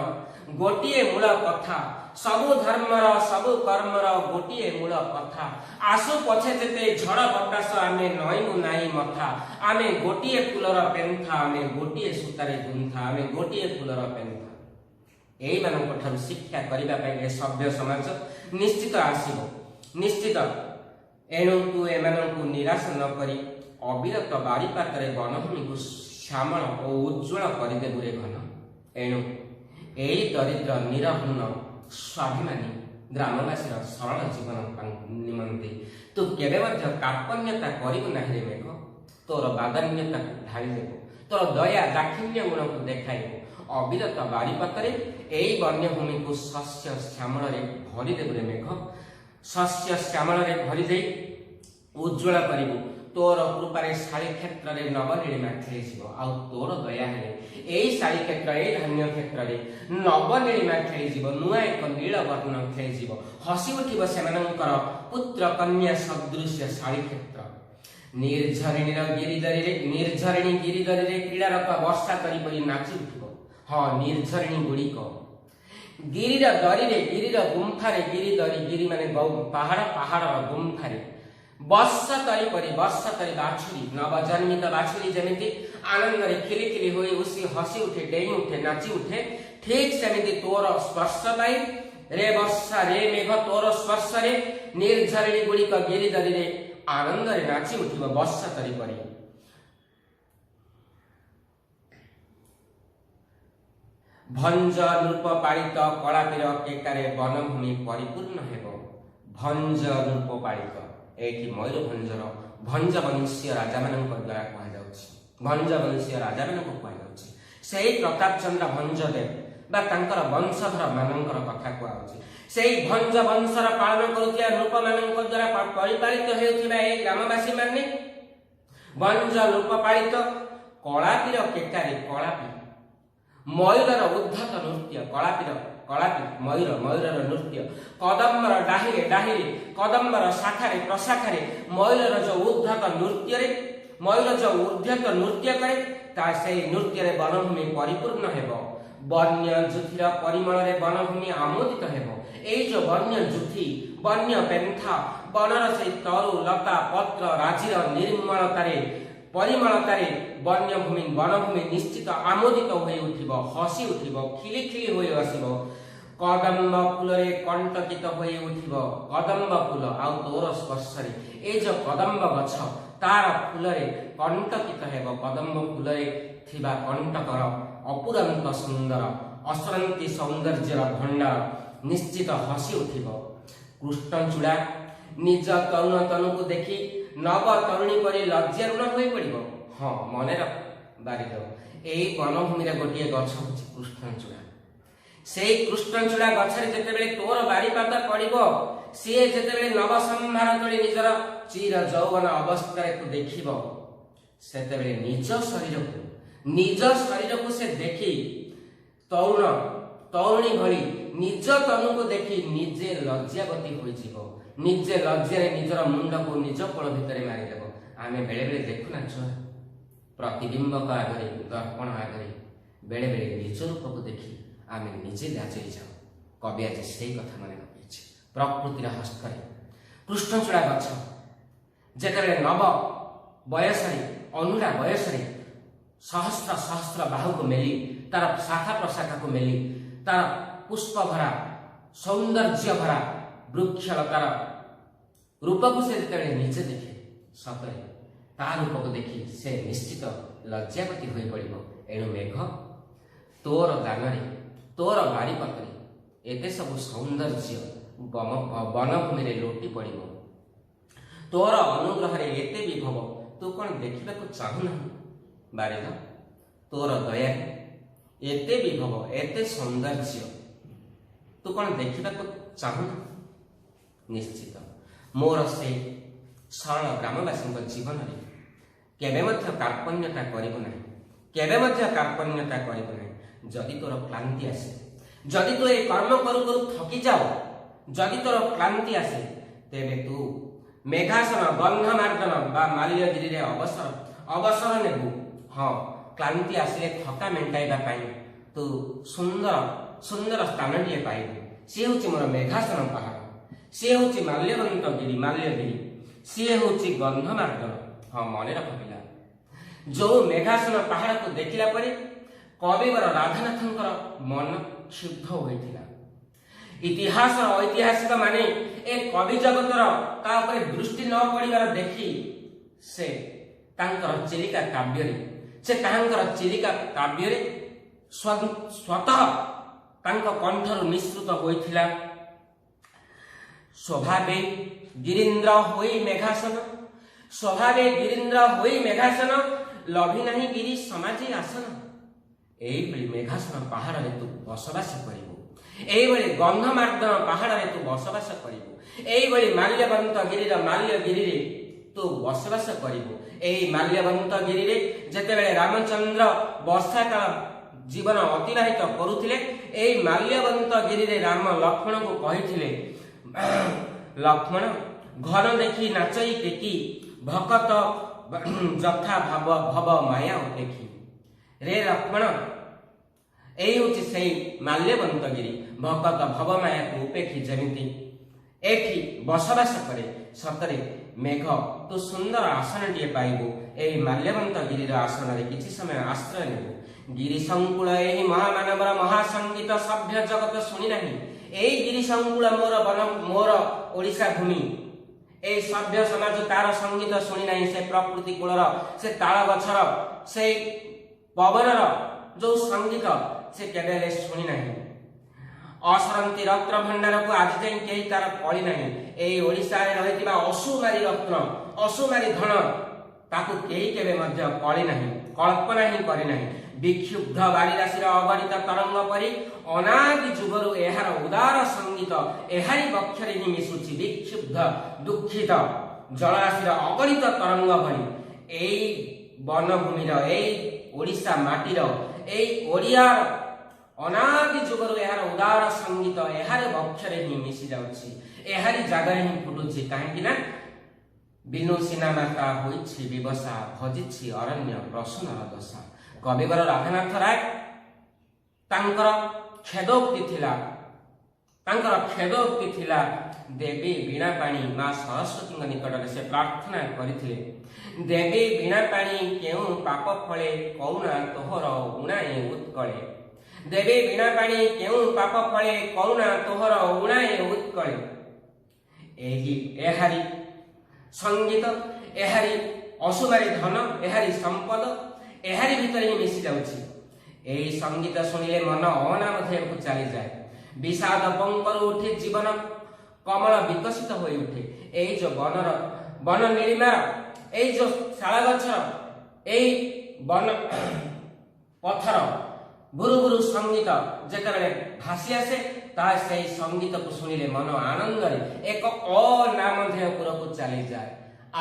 गोटे मूल कथा सबु धर्मर सबु कर्मर गोटे मूल कथा आसु पछे जेते झड़ बटास आमे नईमु नाई मथा आमे गोटे फुलर पेंथा आमे गोटे सूतारे गुंथा आमे गोटे फुलर पेंथा एई मानक ठारू शिक्षा करिबा पई ए सभ्य समाज निश्चित आसीबो निश्चित एणु तू एमानकु निराश न करी अविरत बारीपातरे वनभूमि को श्यामल और उज्ज्वल करदेबु रे घन एणु एई दरिद्र निरहन स्वाभिमानी ग्रामवासी सरल जीवन निमंते तू केबे मध्य कार्पण्यता करिबु नाही रे मेघ तोर बादान्यता ढाली देबो तोर दया दाक्षिण्य गुण को देखाइबो अविरत बारीपातरे एई वन्यभूमि को शस्य श्यामल रे भरी देबु रे मेघ शस्य श्यामल रे भरी दे उज्ज्वल करिबु तोर कृपारे शाली क्षेत्र रे नवनीलिमा खेलिजिवो आ तोर दया हेले एई शाली क्षेत्र ए धान्य क्षेत्र रे नवनीलिमा खेलिजिवो नुआ एक नील वर्ण खेलिजिवो हसी उठिबो सेमानंकर पुत्र कन्या सदृश्य शाली क्षेत्र निर्झरिणी गिरिदरी रे क्रीड़ारत वर्षा करी परी नाची उठिबो हां निर्झरिणी गुड़िक गिरिर दरी रे गिरिर गुंफा रे गिरिदरी गिरि माने पहाड़ गुंफा रे वर्ष तरी बाछुरी नवजन्मित बाछुरी जमिति आनंद रे खिली होई उसी हसी उठे डेई उठे नाची उठे ठीक सेमिति तोर स्पर्श पाई रे वर्षा रे मेघ तोर स्पर्श रे निर्झरिणी गुड़िक गिरिदरी रे आनंद रे नाची उठिबो वर्ष तरी परी भंज रूप पालित कलापीर केकारे वनभूमि परिपूर्ण हेबो भंज रूप पालित एठी मयूरभंजर भंज वंशीय राजा मानक द्वारा कहा जाउछि भंज वंशीय राजा मानक कहा जाउछि सेही प्रताप चंद्र भंजदेव बा तांकर वंशधर मानकर कथा कहा जाउछि सेही भंज वंशर पालन करुथिया रूप मानक द्वारा परिपालित हेउथिबा ए ग्रामवासी माने भंज रूप पालित कलापीर केकारे कलापी मयूरर उद्धत नृत्य कलापीर କଳାଟି ମୟୂରର ନୃତ୍ୟ। କଦମ୍ବର ଡାହିରେ ଡାହିରେ କଦମ୍ବର ଶାଖାରେ ପ୍ରଶାଖାରେ ମୟୂର ଯେଉଁ ଉଦ୍ଧତ ନୃତ୍ୟ କରେ ତା ସେହି ନୃତ୍ୟରେ ବନଭୂମି ପରିପୂର୍ଣ୍ଣ ହେବ। ବନ୍ୟ ଯୁଥିର ପରିମଳରେ ବନଭୂମି ଆମୋଦିତ ହେବ। ଏଇ ଯେଉଁ ବନ୍ୟ ଯୁଥି ବନ୍ୟ ପେନ୍ଥା ବନର ସେହି ତରୁ ଲତା ପତ୍ର ରାଜିର ନିର୍ମଳତାରେ ପରିମଳତାରେ ବନଭୂମି ନିଶ୍ଚିତ ଆମୋଦିତ ହୋଇ ଉଠିବ, ହସି ଉଠିବ, ଖିଲି ଖିଲି ହୋଇ ଆସିବ। କଦମ୍ବ ଫୁଲରେ କଣ୍ଟକିତ ହୋଇ ଉଠିବ। କଦମ୍ବ ଫୁଲ ଆଉ ତୋର ସ୍ପର୍ଶରେ ଏ ଯେଉଁ କଦମ୍ବ ଗଛ ତାର ଫୁଲରେ କଣ୍ଟକିତ ହେବ। କଦମ୍ବ ଫୁଲରେ ଥିବା କଣ୍ଟକର ଅପୁରନ୍ତ ସୁନ୍ଦର ଅସରନ୍ତି ସୌନ୍ଦର୍ଯ୍ୟର ଭଣ୍ଡାର ନିଶ୍ଚିତ ହସି ଉଠିବ। କୃଷ୍ଣଚୂଡ଼ା ନିଜ ତରୁଣ ତନୁକୁ ଦେଖି ନବ ତରୁଣୀ ପରି ଲଜ୍ଜାରୁଣ ହୋଇ ପଡ଼ିବ। ହଁ ମନେ ରଖ ବାରିଦ, ଏଇ ବନଭୂମିରେ ଗୋଟିଏ ଗଛ ହେଉଛି କୃଷ୍ଣଚୂଡ଼ା। ସେଇ କୃଷ୍ଣଚୂଡ଼ା ଗଛରେ ଯେତେବେଳେ ତୋର ବାରିପାତ ପଡ଼ିବ, ସିଏ ଯେତେବେଳେ ନବ ସମ୍ଭାର ତୋଳି ନିଜର ଚିର ଯୌବନ ଅବସ୍ଥାରେ ଦେଖିବ, ସେତେବେଳେ ନିଜ ଶରୀରକୁ ସେ ଦେଖି ତରୁଣୀ ଭଳି ନିଜ ତନୁକୁ ଦେଖି ନିଜେ ଲଜ୍ଜାବତୀ ହୋଇଯିବ। ନିଜେ ଲଜ୍ଜାରେ ନିଜର ମୁଣ୍ଡକୁ ନିଜ କୋଳ ଭିତରେ ମାରିଦେବ। ଆମେ ବେଳେବେଳେ ଦେଖୁନା ଛୁଆ, ପ୍ରତିବିମ୍ବକ ଆଗରେ ଦର୍ପଣ ଆଗରେ ବେଳେବେଳେ ନିଜ ରୂପକୁ ଦେଖି ଆମେ ନିଜେ ଲାଜେଇ ଯାଉ। କବି ଆଜି ସେଇ କଥା ମନେ ପକାଇଛି। ପ୍ରକୃତିର ହସ୍ତରେ କୃଷ୍ଣଚୂଡ଼ା ଗଛ ଯେତେବେଳେ ନବ ବୟସରେ ଅନୁରା ବୟସରେ ସହସ୍ର ସହସ୍ର ବାହୁକୁ ମେଲି ତାର ଶାଖା ପ୍ରଶାଖାକୁ ମେଲି ତାର ପୁଷ୍ପ ଭରା ସୌନ୍ଦର୍ଯ୍ୟ ଭରା ବୃକ୍ଷଲତାର ରୂପକୁ ସେ ଯେତେବେଳେ ନିଜେ ଦେଖେ, ସତରେ ତା ରୂପକୁ ଦେଖି ସେ ନିଶ୍ଚିତ ଲଜ୍ଜାବତୀ ହୋଇ ପଡ଼ିବ। ଏଣୁ ମେଘ ତୋର ଦାନରେ ତୋର ବାରିପତରେ ଏତେ ସବୁ ସୌନ୍ଦର୍ଯ୍ୟ ବନଭୂମିରେ ଲୋଟି ପଡ଼ିବ। ତୋର ଅନୁଗ୍ରହରେ ଏତେ ବିଭବ ତୁ କ'ଣ ଦେଖିବାକୁ ଚାହୁଁନାହୁଁ ବାରିଦ? ତୋର ଦୟାରେ ଏତେ ବିଭବ ଏତେ ସୌନ୍ଦର୍ଯ୍ୟ ତୁ କ'ଣ ଦେଖିବାକୁ ଚାହୁଁନା? ନିଶ୍ଚିତ ମୋର ସେଇ ସରଳ ଗ୍ରାମବାସୀଙ୍କ ଜୀବନରେ କେବେ ମଧ୍ୟ କାର୍ପଣ୍ୟତା କରିବୁ ନାହିଁ, କେବେ ମଧ୍ୟ କାର୍ପଣ୍ୟତା କରିବୁ ନାହିଁ। ଯଦି ତୋର କ୍ଳାନ୍ତି ଆସେ, ଯଦି ତୁ ଏ କର୍ମ କରୁ କରୁ ଥକି ଯାଉ, ଯଦି ତୋର କ୍ଳାନ୍ତି ଆସେ, ତେବେ ତୁ ମେଘାସନ ଗନ୍ଧମାର୍ଦ୍ଦନ ବା ମାଲ୍ୟଗିରିରେ ଅବସର ନେବୁ। ହଁ, କ୍ଳାନ୍ତି ଆସିଲେ ଥକା ମେଣ୍ଟାଇବା ପାଇଁ ତୁ ସୁନ୍ଦର ସୁନ୍ଦର ସ୍ଥାନଟିଏ ପାଇବୁ। ସିଏ ହେଉଛି ମୋର ମେଘାସନ ପାହାଡ଼, ସିଏ ହେଉଛି ମାଲ୍ୟଗିରି, ସିଏ ହେଉଛି ଗନ୍ଧମାର୍ଦ୍ଦନ। ହଁ ମନେ ରଖ ପିଲା, ଯେଉଁ ମେଘାସନ ପାହାଡ଼କୁ ଦେଖିଲା ପରେ କବିବର ରାଧାନାଥଙ୍କର ମନ କ୍ଷୁବ୍ଧ ହୋଇଥିଲା। ଇତିହାସର ଐତିହାସିକ ମାନେ ଏ କବି ଜଗତର ତା ଉପରେ ଦୃଷ୍ଟି ନ ପଡ଼ିବାର ଦେଖି ସେ ତାଙ୍କର ଚିଲିକା କାବ୍ୟରେ ସ୍ୱତଃ ତାଙ୍କ କଣ୍ଠରୁ ନିଃସୃତ ହୋଇଥିଲା, ସ୍ୱଭାବେ ଗିରୀନ୍ଦ୍ର ହୋଇ ମେଘାସନ ଲଭି ନାହିଁ ଗିରି ସମାଜେ ଆସନ। ଏଇଭଳି ମେଘାସନ ପାହାଡ଼ରେ ତୁ ବସବାସ କରିବୁ, ଏଇଭଳି ଗନ୍ଧମାର୍ଦ୍ଦନ ପାହାଡ଼ରେ ତୁ ବସବାସ କରିବୁ, ଏଇଭଳି ମାଲ୍ୟଗିରିରେ ତୁ ବସବାସ କରିବୁ। ଏହି ମାଲ୍ୟବନ୍ତ ଗିରିରେ ଯେତେବେଳେ ରାମଚନ୍ଦ୍ର ବର୍ଷାକାଳ ଜୀବନ ଅତିବାହିତ କରୁଥିଲେ, ଏହି ମାଲ୍ୟବନ୍ତ ଗିରିରେ ରାମ ଲକ୍ଷ୍ମଣଙ୍କୁ କହିଥିଲେ, ଲକ୍ଷ୍ମଣ ଘନ ଦେଖି ନାଚଇ ଟେକି ଭକତ ଯଥା ଭବ ମାୟା ଉପେକ୍ଷୀ। ରେ ଲକ୍ଷ୍ମଣ, ଏଇ ହେଉଛି ସେଇ ମାଲ୍ୟବନ୍ତ ଗିରି। ଭକତ ଭବ ମାୟାକୁ ଉପେକ୍ଷୀ ଯେମିତି ଏଠି ବସବାସ କରେ, ସତରେ ମେଘ ତୁ ସୁନ୍ଦର ଆସନଟିଏ ପାଇବୁ। ଏହି ମାଲ୍ୟବନ୍ତ ଗିରିର ଆସନରେ କିଛି ସମୟ ଆଶ୍ରୟ ନେବୁ। ଗିରି ସଙ୍କୁଳ ଏହି ମହାମାନବର ମହାସଙ୍ଗୀତ ସଭ୍ୟ ଜଗତ ଶୁଣି ନାହିଁ। ଏଇ ଗିରି ସଙ୍କୁଳ ମୋର ଓଡ଼ିଶା ଭୂମି, এই সভ্য সমাজ তার সঙ্গীত শুনি নাই। সে প্রকৃতি কূলর, সে তাল গছর, সেই পবনর যে সঙ্গীত সে কেবে শুনি নাই। অসরন্তী রত্ন ভণ্ডারକୁ ଆଜି ଯାଇ କେହି ତାର କଳି ନାହିଁ। এই ଓଡ଼ିଶାରେ ରହିଥିବା ଅସୁମାରୀ ରତ୍ନ, ଅସୁମାରୀ ଧନ ତାକୁ କେହି କେବେ ମଧ୍ୟ କଳି ନାହିଁ, କଳ୍ପନା ହିଁ କରି ନାହିଁ। ବିକ୍ଷୁବ୍ଧ ବାରିରାଶିର ଅଗଣିତ ତରଙ୍ଗ ପରି ଅନାଦି ଯୁଗରୁ ଏହାର ଉଦାର ସଙ୍ଗୀତ ଏହାରି ବକ୍ଷରେ ହିଁ ମିଶୁଛି। ବିକ୍ଷୁବ୍ଧ ଦୁଃଖିତ ଜଳରାଶିର ଅଗଣିତ ତରଙ୍ଗ ଭଳି ଏଇ ବନଭୂମିର, ଏଇ ଓଡ଼ିଶା ମାଟିର, ଏଇ ଓଡ଼ିଆର ଅନାଦି ଯୁଗରୁ ଏହାର ଉଦାର ସଙ୍ଗୀତ ଏହାର ବକ୍ଷରେ ହିଁ ମିଶି ଯାଉଛି, ଏହାରି ଜାଗାରେ ହିଁ ଫୁଟୁଛି। କାହିଁକି ନା ବିନୁ ସିନା ମାତା ହୋଇଛି ବିବସା, ଭଜିଛି ଅରଣ୍ୟ ପ୍ରସୂନର ଦଶା। କବିବର ରାଧାନାଥ ରାୟ ତାଙ୍କର ଖେଦୋକ୍ତି ଥିଲା ଦେବୀ ବୀଣାପାଣି ମା ସରସ୍ୱତୀଙ୍କ ନିକଟରେ ସେ ପ୍ରାର୍ଥନା କରିଥିଲେ, ଦେବୀ ବୀଣାପାଣି କେଉଁ ପାପ ଫଳେ କରୁଣା ତୋହର ଉଣାଏ ଉତ୍କଳେ। ଦେବୀ ବୀଣାପାଣି କେଉଁ ପାପ ଫଳେ କରୁଣା ତୋହର ଉଣାଏ ଉତ୍କଳେ। ଏହାରି ସଙ୍ଗୀତ, ଏହାରି ଅସୁମାରୀ ଧନ, ଏହାରି ସମ୍ପଦ ଏହାରି ଭିତରେ ହିଁ ମିଶି ଯାଉଛି। ଏହି ସଙ୍ଗୀତ ଶୁଣିଲେ ମନ ଅନାମଧେୟକୁ ଚାଲିଯାଏ, ବିଷାଦ ପଙ୍କରୁ ଉଠି ଜୀବନ କମଳ ବିକଶିତ ହୋଇ ଉଠେ। ଏଇ ଯୋଉ ବନ ନୀଳିମାର, ଏଇ ଯୋଉ ଶାଳ ଗଛର, ଏଇ ବନ ପଥର ବୁରୁ ବୁରୁ ସଙ୍ଗୀତ ଯେତେବେଳେ ଭାସି ଆସେ, ତାହା ସେହି ସଙ୍ଗୀତକୁ ଶୁଣିଲେ ମନ ଆନନ୍ଦରେ ଏକ ଅନାମଧେୟପୁରକୁ ଚାଲିଯାଏ।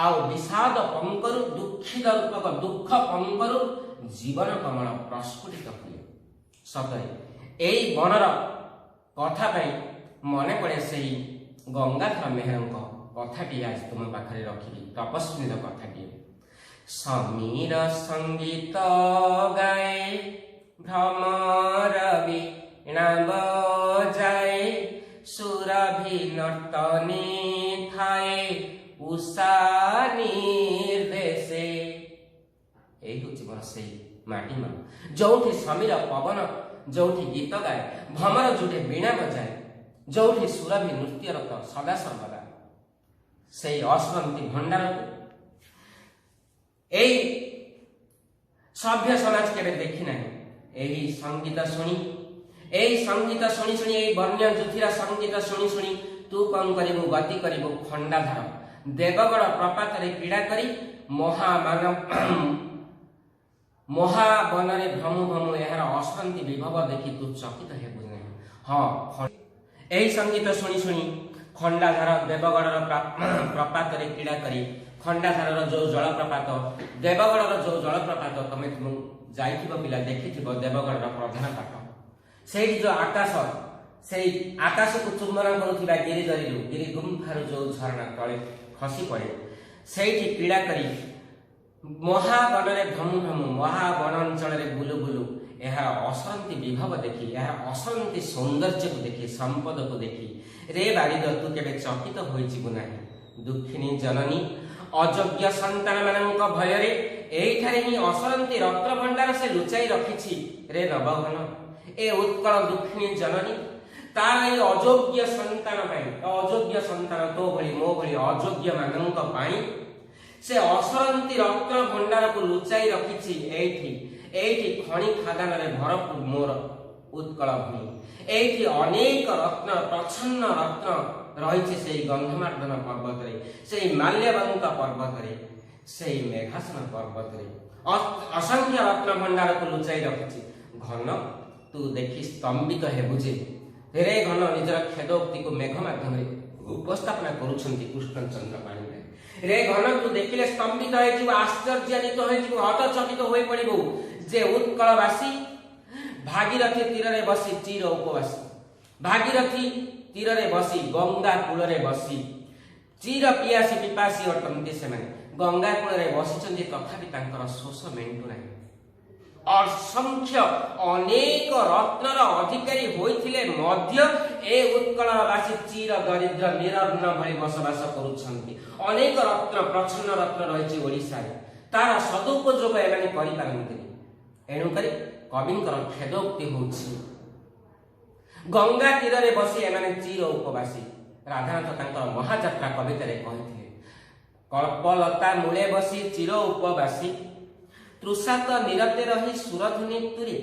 ଆଉ ବିଷାଦ ପଙ୍କରୁ ଦୁଃଖିତ ରୂପକ ଦୁଃଖ ପଙ୍କରୁ ଜୀବନ କମଳ ପ୍ରସ୍ଫୁଟିତ ହୁଏ। ସତରେ ଏଇ ବନର କଥା ପାଇଁ ମନେ ପଡ଼େ ସେହି ଗଙ୍ଗାଧର ମେହେରଙ୍କ କଥାଟିଏ ଆଜି ତୁମ ପାଖରେ ରଖିବି, ତପସ୍ୱୀର କଥାଟିଏ। ସମୀର ସଙ୍ଗୀତ ଗାଏ ଭ୍ରମର ବୀଣା ବଜାଏ, ସୁରଭି ନର୍ତ୍ତନୀ ଥାଏ ଉଷା ନିର୍ଦେଶେ। ଏଇ ହେଉଛି ମୋର ସେଇ ମାଟି ମା, ଯୋଉଠି ସମୀର ପବନ ଯୋଉଠି ଗୀତ ଗାଏ, ଭ୍ରମର ଯୋଉଠି ବୀଣା ବଜାଏ, ଯୋଉଠି ସୁରଭି ନୃତ୍ୟରତ ସଦା ସର୍ବଦା। ସେଇ ଅସରନ୍ତି ଭଣ୍ଡାରକୁ ଏଇ ସଭ୍ୟ ସମାଜ କେବେ ଦେଖି ନାହିଁ। ଏହି ସଙ୍ଗୀତ ଶୁଣି ଏଇ ବର୍ଣ୍ୟ ଯୁଥିର ସଙ୍ଗୀତ ଶୁଣି ତୁ କଣ କରିବୁ, ଗତି କରିବୁ ଖଣ୍ଡାଧାର ଦେବଗଡ଼ ପ୍ରପାତରେ କ୍ରୀଡ଼ା କରି ମହାବନରେ ଭ୍ରମୁ ଭ୍ରମୁ ଏହାର ଅସରନ୍ତି ବିଭବ ଦେଖି ତୁ ଚକିତ ହେବୁ ନାହିଁ। ହଁ, ଏହି ସଙ୍ଗୀତ ଶୁଣି ଖଣ୍ଡାଧାର ଦେବଗଡ଼ର ପ୍ରପାତରେ କ୍ରୀଡ଼ା କରି, ଖଣ୍ଡାଧାରର ଯୋଉ ଜଳପ୍ରପାତ, ଦେବଗଡ଼ର ଯୋଉ ଜଳପ୍ରପାତ ତମେ ଯାଇଥିବ ପିଲା, ଦେଖିଥିବ ଦେବଗଡ଼ର ପ୍ରଧାନ ପାଟ, ସେଇଠି ଯୋଉ ଆକାଶ, ସେଇ ଆକାଶକୁ ଚୁମ୍ବନ କରୁଥିବା ଗିରିଦରିରୁ, ଗିରି ଗୁମ୍ଫାରୁ ଯୋଉ ଝରଣା ତଳେ ଖସି ପଡ଼େ, ସେଇଠି କ୍ରୀଡ଼ା କରି ମହାବନରେ ଭ୍ରମୁ ଭ୍ରମୁ, ମହାବନ ଅଞ୍ଚଳରେ ବୁଲୁ ବୁଲୁ ଏହାର ଅସରନ୍ତି ବିଭବ ଦେଖି, ଏହାର ଅସରନ୍ତି ସୌନ୍ଦର୍ଯ୍ୟକୁ ଦେଖି, ସମ୍ପଦକୁ ଦେଖି ରେ ବାରିଦ ତୁ କେବେ ଚକିତ ହୋଇଯିବୁ ନାହିଁ। ଦୁଃଖିନୀ ଜନନୀ ଅଯୋଗ୍ୟ ସନ୍ତାନ ମାନଙ୍କ ଭୟରେ ଏଇଠାରେ ହିଁ ଅସରନ୍ତି ରତ୍ନ ଭଣ୍ଡାର ସେ ଲୁଚାଇ ରଖିଛି ରେ ନବଘନ। ଏ ଉତ୍କଳ ଦୁଃଖିନୀ ଜନନୀ ତାର ଏଇ ଅଯୋଗ୍ୟ ସନ୍ତାନ ପାଇଁ, ଅଯୋଗ୍ୟ ସନ୍ତାନ ତୋ ଭଳି ମୋ ଭଳି ଅଯୋଗ୍ୟ ମାନଙ୍କ ପାଇଁ ସେ ଅସରନ୍ତି ରତ୍ନ ଭଣ୍ଡାରକୁ ଲୁଚାଇ ରଖିଛି ଏଇଠି ଖଣି ଖାଦାନରେ ଭରପୁର ମୋର ଉତ୍କଳ ଭୂମି। ଏଇଠି ଅନେକ ରତ୍ନ, ପ୍ରଚ୍ଛନ୍ନ ରତ୍ନ ରହିଛି ସେଇ ଗନ୍ଧମାର୍ଦ୍ଦନ ପର୍ବତରେ, ସେଇ ମାଲ୍ୟବନ୍ତ ପର୍ବତରେ, ସେଇ ମେଘାସନ ପର୍ବତରେ ଅସଂଖ୍ୟ ରତ୍ନ ଭଣ୍ଡାରକୁ ଲୁଚାଇ ରଖିଛି। ଘନ ତୁ ଦେଖି ସ୍ତମ୍ଭିତ ହେବୁ ଯେ ରେ ଘନ ନିଜର ଖେଦୋକ୍ତିକୁ ମେଘ ମାଧ୍ୟମରେ ଉପସ୍ଥାପନା କରୁଛନ୍ତି କୃଷ୍ଣଚନ୍ଦ୍ର ପାଣିଗ୍ରାହୀ। ରେ ଘନ ତୁ ଦେଖିଲେ ସ୍ତମ୍ଭିତ ହୋଇଯିବୁ, ଆଶ୍ଚର୍ଯ୍ୟାନ୍ୱିତ ହୋଇଯିବୁ, ହତଚକିତ ହୋଇ ପଡ଼ିବୁ ଯେ ଉତ୍କଳବାସୀ ଭାଗୀରଥୀ ତୀରରେ ବସି ଚିର ଉପବାସୀ, ଭାଗୀରଥୀ ତୀରରେ ବସି, ଗଙ୍ଗା କୂଳରେ ବସି ଚିର ପିଆସୀ ପିପାସୀ ଅଟନ୍ତି ସେମାନେ। ଗଙ୍ଗା କୂଳରେ ବସିଛନ୍ତି, ତଥାପି ତାଙ୍କର ଶୋଷ ମେଣ୍ଟୁ ନାହିଁ। ଅସଂଖ୍ୟ ଅନେକ ରତ୍ନର ଅଧିକାରୀ ହୋଇଥିଲେ ମଧ୍ୟ ଏ ଉତ୍କଳବାସୀ ଚିର ଦରିଦ୍ର ନିରନ୍ନ ଭଳି ବସବାସ କରୁଛନ୍ତି। ଅନେକ ରତ୍ନ, ପ୍ରଚ୍ଛନ୍ନ ରତ୍ନ ରହିଛି ଓଡ଼ିଶାରେ, ତାର ସଦୁପଯୋଗ ଏମାନେ କରିପାରନ୍ତିନି। ଏଣୁକରି କବିଙ୍କର ଖେଦୋକ୍ତି ହେଉଛି ଗଙ୍ଗା ତୀରରେ ବସି ଏମାନେ ଚିର ଉପବାସୀ। ରାଧାନାଥ ତାଙ୍କର ମହାଯାତ୍ରା କବିତାରେ କହିଥିଲେ, କଳ୍ପଲତା ମୂଳେ ବସି ଚିର ଉପବାସୀ, ତୃଷାତ ନିରତେ ରହି ସୁରଧୁନି ତୁରେ,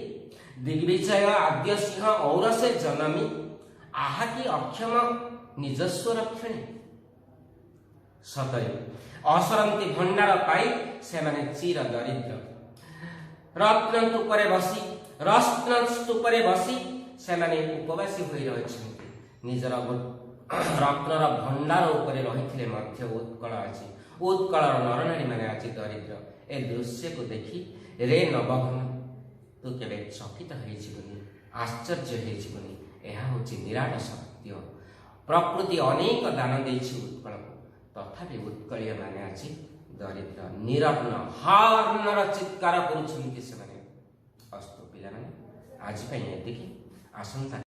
ଦିଗ୍ବିଜୟ ଆଦ୍ୟ ସିଂହ ଔରସେ ଜନମୀ, ଆହାକି ଅକ୍ଷମ ନିଜସ୍ୱ ରକ୍ଷଣୀ। ସତରେ ଅସରନ୍ତି ଭଣ୍ଡାର ପାଇ ସେମାନେ ଚିର ଦରିଦ୍ର। ରତ୍ନ ସ୍ତୂପରେ ବସି ସେମାନେ ଉପବାସୀ ହୋଇ ରହିଛନ୍ତି। ନିଜର ରତ୍ନର ଭଣ୍ଡାର ଉପରେ ରହିଥିଲେ ମଧ୍ୟ ଉତ୍କଳ ଆଜି, ଉତ୍କଳର ନରନାରୀ ମାନେ ଆଜି ଦରିଦ୍ର। ଏ ଦୃଶ୍ୟକୁ ଦେଖି ରେ ନବଘନ ତୁ କେବେ ଚକିତ ହେଇଯିବୁନି। आश्चर्य ହେଇଯିବନି। ଏହା ହେଉଛି ନିରାଟ ସତ୍ୟ। ପ୍ରକୃତି ଅନେକ ଦାନ ଦେଇଛି ଉତ୍କଳକୁ, ତଥାପି ଉତ୍କଳୀୟ ମାନେ ଆଜି ଦରିଦ୍ର, ନିରନ୍ନ, ହର୍ଣ୍ଣର ଚିତ୍କାର କରୁଛନ୍ତି ସେମାନେ। ଅସ୍ତୁ ପିଲାମାନେ, ଆଜି ପାଇଁ ଏତିକି। ଆସନ୍ତା